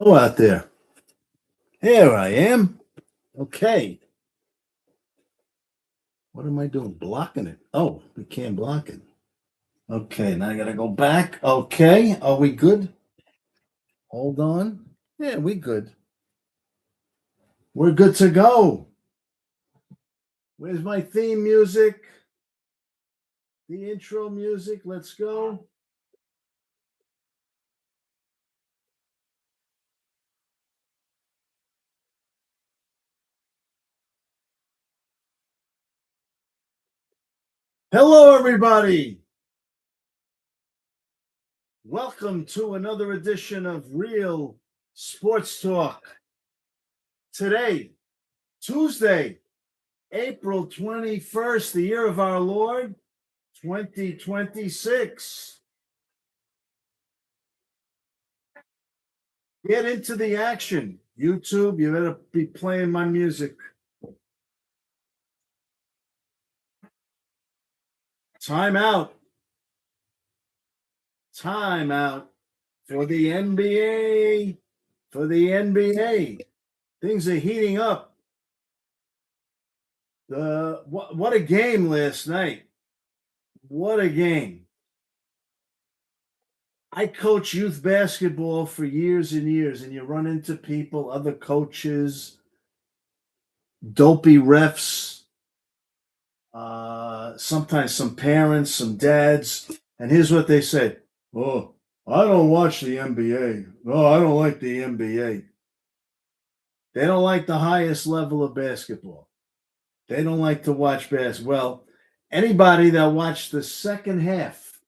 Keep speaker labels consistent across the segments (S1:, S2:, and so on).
S1: Oh, out there. Here I am. Okay. What am I doing? Blocking it. Oh, we can't block it. Okay, now I gotta go back. Okay. Are we good? Hold on. Yeah, we good. We're good to go. Where's my theme music? The intro music. Let's go. Hello, everybody. Welcome to another edition of Real Sports Talk. Today, Tuesday, April 21st, the year of our Lord, 2026. Get into the action. YouTube, you better be playing my music. Time out. Time out for the NBA. For the NBA. Things are heating up. What a game last night. What a game. I coach youth basketball for years and years, and you run into people, other coaches, dopey refs, sometimes some parents, some dads, and here's what they say. Oh, I don't watch the NBA. No, I don't like the NBA. They don't like the highest level of basketball. They don't like to watch basketball. Well, anybody that watched the second half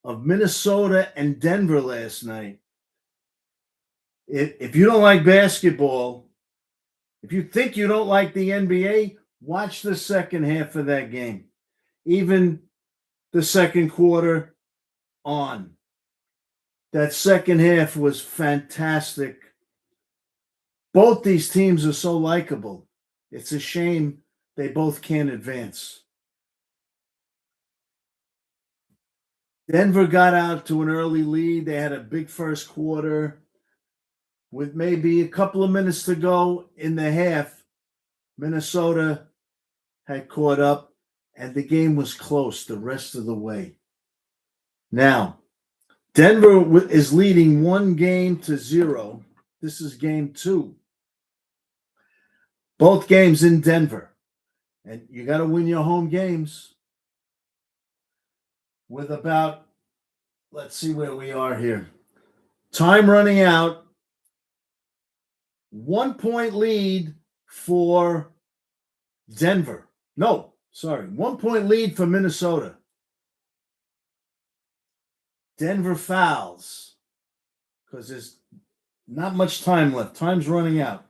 S1: of Minnesota and Denver last night, if you don't like basketball, if you think you don't like the NBA, watch the second half of that game. Even the second quarter on. That second half was fantastic. Both these teams are so likable. It's a shame they both can't advance. Denver got out to an early lead. They had a big first quarter. With maybe a couple of minutes to go in the half, Minnesota had caught up, and the game was close the rest of the way. Now, Denver is leading 1-0. This is game 2. Both games in Denver. And you got to win your home games with about, let's see where we are here. Time running out. 1-point lead for Denver. No, sorry. 1-point lead for Minnesota. Denver fouls because there's not much time left. Time's running out.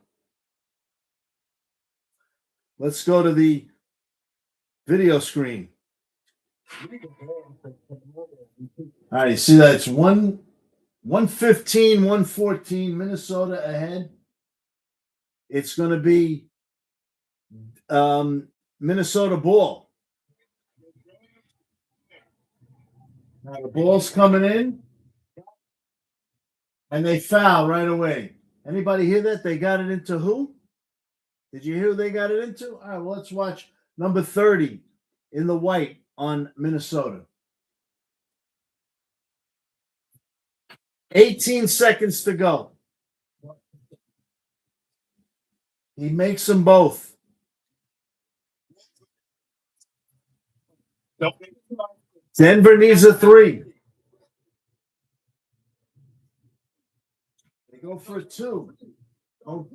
S1: Let's go to the video screen. All right, you see that it's 115, 114, Minnesota ahead. It's going to be Minnesota ball. Now the ball's coming in, and they foul right away. Anybody hear that? They got it into who? Did you hear who they got it into? All right, well, let's watch number 30 in the white on Minnesota. 18 seconds to go. He makes them both. Denver needs a 3. They go for a 2. Oh.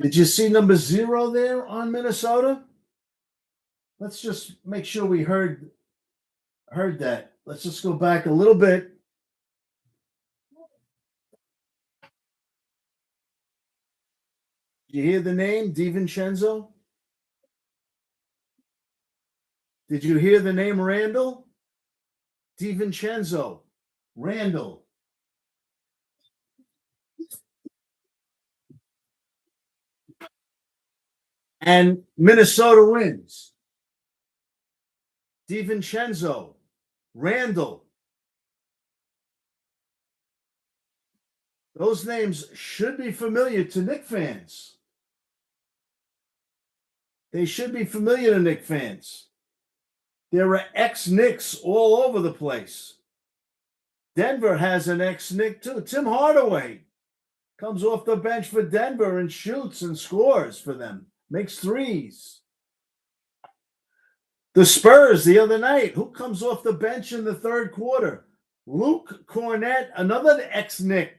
S1: Did you see number 0 there on Minnesota? Let's just make sure we heard that. Let's just go back a little bit. Did you hear the name, DiVincenzo? Did you hear the name Randall? DiVincenzo. Randall. And Minnesota wins. DiVincenzo, Randall. Those names should be familiar to Knicks fans. They should be familiar to Knicks fans. There are ex-Knicks all over the place. Denver has an ex-Knick too. Tim Hardaway comes off the bench for Denver and shoots and scores for them. Makes threes. The Spurs the other night, who comes off the bench in the third quarter? Luke Cornett, another ex-Knick.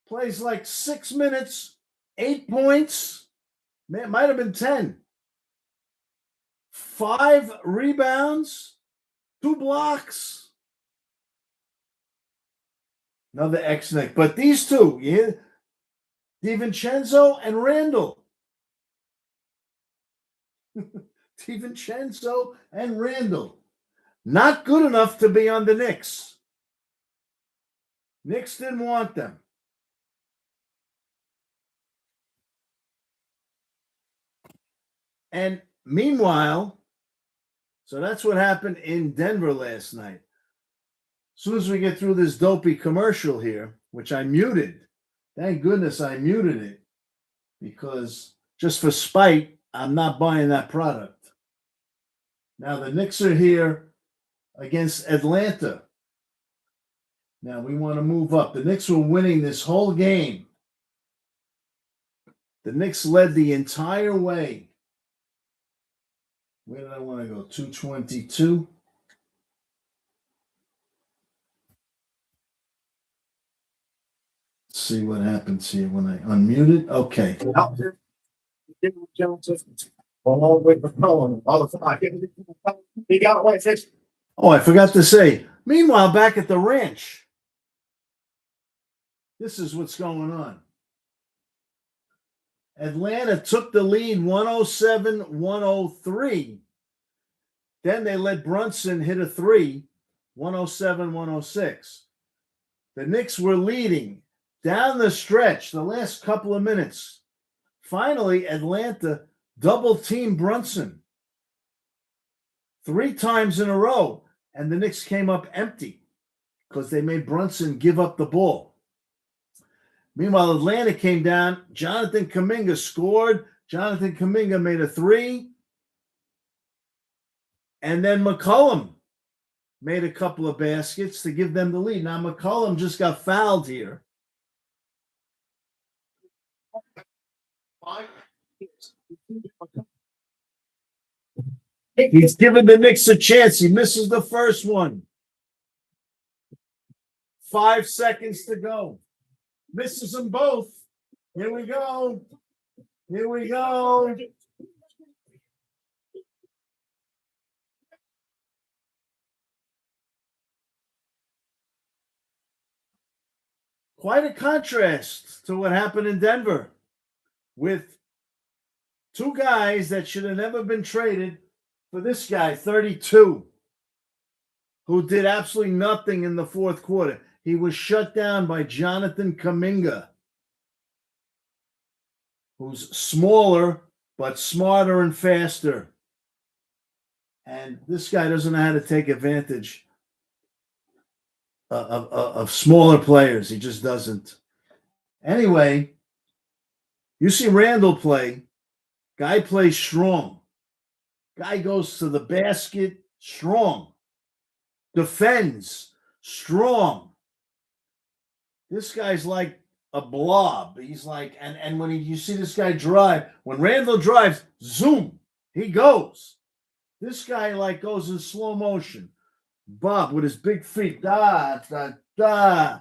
S1: Plays like 6 minutes, 8 points. Man, it might have been 10. 5 rebounds, 2 blocks. Another ex-Knick. But these two, you hear? DiVincenzo and Randall. DiVincenzo and Randall. Not good enough to be on the Knicks. Knicks didn't want them. And meanwhile, so that's what happened in Denver last night. As soon as we get through this dopey commercial here, which I muted, thank goodness I muted it, because just for spite, I'm not buying that product. Now the Knicks are here against Atlanta. Now we want to move up. The Knicks were winning this whole game. The Knicks led the entire way. Where did I want to go? 222. Let's see what happens here when I unmute it. Okay. Oh, I forgot to say. Meanwhile, back at the ranch, this is what's going on. Atlanta took the lead 107-103. Then they let Brunson hit a 3, 107-106. The Knicks were leading down the stretch, the last couple of minutes. Finally, Atlanta double-teamed Brunson 3 times in a row, and the Knicks came up empty because they made Brunson give up the ball. Meanwhile, Atlanta came down. Jonathan Kuminga scored. Jonathan Kuminga made a 3. And then McCollum made a couple of baskets to give them the lead. Now, McCollum just got fouled here. He's giving the Knicks a chance. He misses the first one. 5 seconds to go. Misses them both. Here we go. Here we go. Quite a contrast to what happened in Denver with 2 guys that should have never been traded for this guy, 32, who did absolutely nothing in the fourth quarter. He was shut down by Jonathan Kuminga, who's smaller but smarter and faster. And this guy doesn't know how to take advantage of smaller players. He just doesn't. Anyway, you see Randall play. Guy plays strong. Guy goes to the basket strong. Defends strong. This guy's like a blob. He's like, and when you see this guy drive, when Randall drives, zoom, he goes. This guy like goes in slow motion. Bob with his big feet, da, da, da.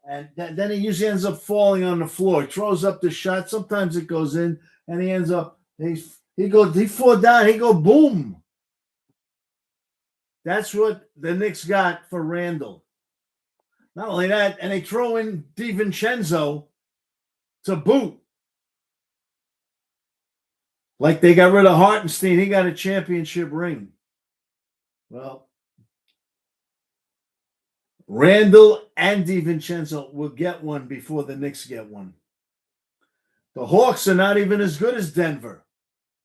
S1: And then he usually ends up falling on the floor. He throws up the shot. Sometimes it goes in, and he ends up, he fall down, he go boom. That's what the Knicks got for Randall. Not only that, and they throw in DiVincenzo to boot. Like they got rid of Hartenstein, he got a championship ring. Well, Randall and DiVincenzo will get one before the Knicks get one. The Hawks are not even as good as Denver.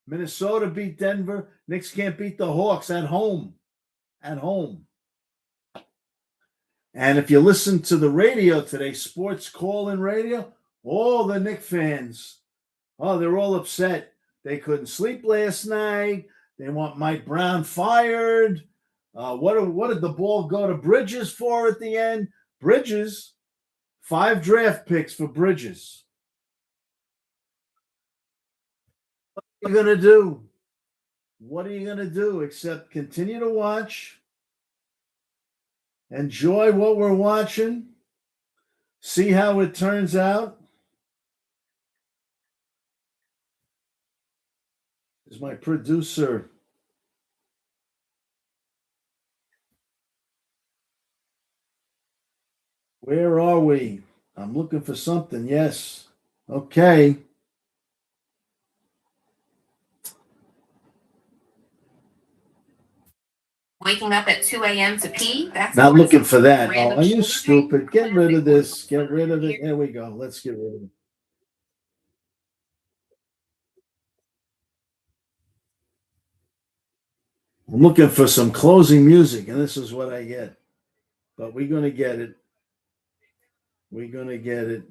S1: Minnesota beat Denver. Knicks can't beat the Hawks at home. At home. And if you listen to the radio today, sports call-in radio, all the Knicks fans, they're all upset. They couldn't sleep last night. They want Mike Brown fired. What did the ball go to Bridges for at the end? Bridges, 5 draft picks for Bridges. What are you going to do? What are you going to do except continue to watch, enjoy what we're watching, see how it turns out? Is my producer. Where are we? I'm looking for something. Yes. Okay.
S2: Waking up at 2 a.m. to pee? That's
S1: not looking for that. Oh, are you stupid? Get rid of this. Get rid of it. There we go. Let's get rid of it. I'm looking for some closing music, and this is what I get. But we're going to get it. We're going to get it.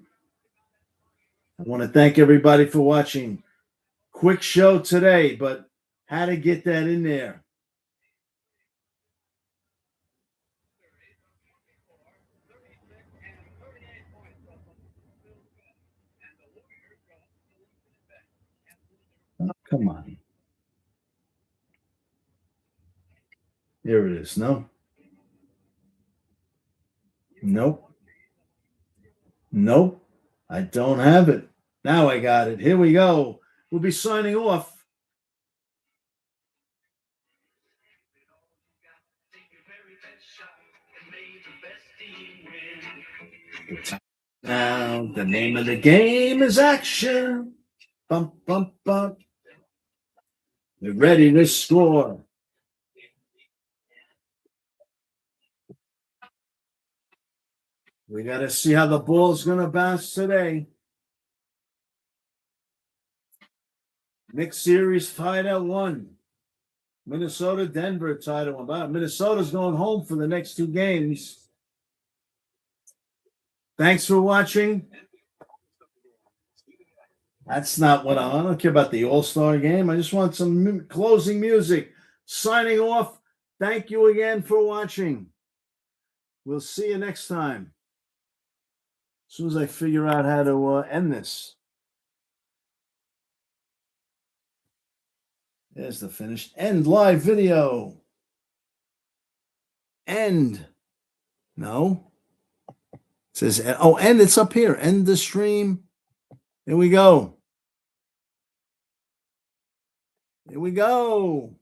S1: I want to thank everybody for watching. Quick show today, but how to get that in there. Oh, come on. Here it is. No. Nope. Nope. I don't have it. Now I got it. Here we go. We'll be signing off. Now the name of the game is action. Bump, bump, bump. They're ready to score. We got to see how the ball's going to bounce today. Knicks series tied at 1. Minnesota, Denver tied at 1. Minnesota's going home for the next 2 games. Thanks for watching. That's not what I don't care about the All-Star game. I just want some closing music. Signing off. Thank you again for watching. We'll see you next time. As soon as I figure out how to end this. There's the finished end live video. End. No. It says, end. It's up here. End the stream. Here we go. Here we go.